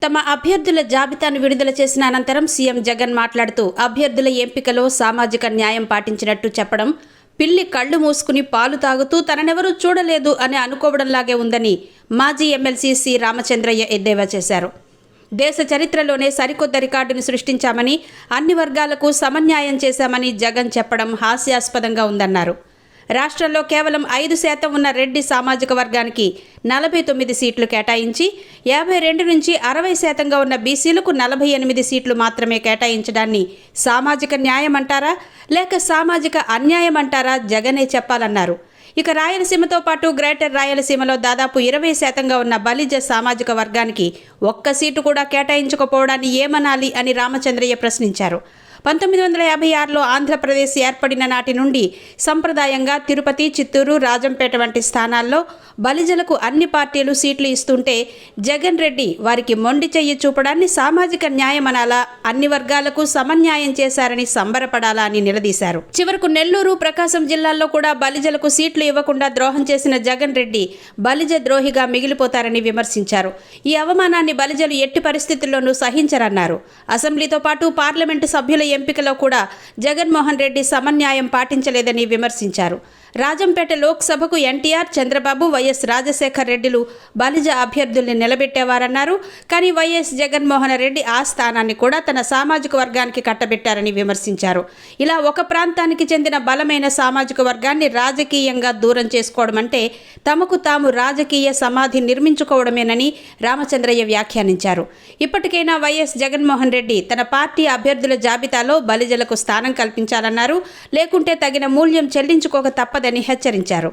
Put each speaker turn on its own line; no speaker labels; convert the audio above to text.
తమ అభ్యర్థుల జాబితాను విడుదల చేసిన అనంతరం సీఎం జగన్ మాట్లాడుతూ అభ్యర్థుల ఎంపికలో సామాజిక న్యాయం పాటించినట్టు చెప్పడం పిల్లి కళ్ళు మూసుకుని పాలు తాగుతూ తననెవరూ చూడలేదు అని అనుకోవడంలాగే ఉందని మాజీ ఎమ్మెల్సీ సి రామచంద్రయ్య ఎద్దేవా చేశారు. దేశ చరిత్రలోనే సరికొత్త రికార్డును సృష్టించామని, అన్ని వర్గాలకు సమన్యాయం చేశామని జగన్ చెప్పడం హాస్యాస్పదంగా ఉందన్నారు. రాష్ట్రంలో కేవలం 5% ఉన్న రెడ్డి సామాజిక వర్గానికి 49 సీట్లు కేటాయించి 52 నుంచి 60% ఉన్న బీసీలకు 48 సీట్లు మాత్రమే కేటాయించడాన్ని సామాజిక న్యాయం అంటారా లేక సామాజిక అన్యాయం అంటారా జగనే చెప్పాలన్నారు. ఇక రాయలసీమతో పాటు గ్రేటర్ రాయలసీమలో దాదాపు 20% ఉన్న బలిజ సామాజిక వర్గానికి ఒక్క సీటు కూడా కేటాయించకపోవడాన్ని ఏమనాలి అని రామచంద్రయ్య ప్రశ్నించారు. 1956లో ఆంధ్రప్రదేశ్ ఏర్పడిన నాటి నుండి సంప్రదాయంగా తిరుపతి, చిత్తూరు, రాజంపేట వంటి స్థానాల్లో బలిజలకు అన్ని పార్టీలు సీట్లు ఇస్తుంటే జగన్ రెడ్డి వారికి మొండి చెయ్యి చూపడాన్ని సామాజిక న్యాయమనాలా, అన్ని వర్గాలకు సమన్యాయం చేశారని సంబరపడాలా అని నిలదీశారు. చివరకు నెల్లూరు, ప్రకాశం జిల్లాల్లో కూడా బలిజలకు సీట్లు ఇవ్వకుండా ద్రోహం చేసిన జగన్ రెడ్డి బలిజ ద్రోహిగా మిగిలిపోతారని విమర్శించారు. ఈ అవమానాన్ని బలిజలు ఎట్టి పరిస్థితుల్లోనూ సహించరన్నారు. అసెంబ్లీతో పాటు పార్లమెంటు సభ్యుల ఎంపికలో కూడా జగన్మోహన్ రెడ్డి సమన్యాయం పాటించలేదని విమర్శించారు. రాజంపేట లోక్సభకు ఎన్టీఆర్, చంద్రబాబు, వైఎస్ రాజశేఖర్ రెడ్డిలు బలిజ అభ్యర్థుల్ని నిలబెట్టేవారన్నారు. కానీ వైఎస్ జగన్మోహన్ రెడ్డి ఆ స్థానాన్ని కూడా తన సామాజిక వర్గానికి కట్టబెట్టారని విమర్శించారు. ఇలా ఒక ప్రాంతానికి చెందిన బలమైన సామాజిక వర్గాన్ని రాజకీయంగా దూరం చేసుకోవడం అంటే తమకు తాము రాజకీయ సమాధి నిర్మించుకోవడమేనని రామచంద్రయ్య వ్యాఖ్యానించారు. ఇప్పటికైనా వైఎస్ జగన్మోహన్ రెడ్డి తన పార్టీ అభ్యర్థుల జాబితాలో బలిజలకు స్థానం కల్పించాలన్నారు. లేకుంటే తగిన మూల్యం చెల్లించుకోక తప్పదని హెచ్చరించారు.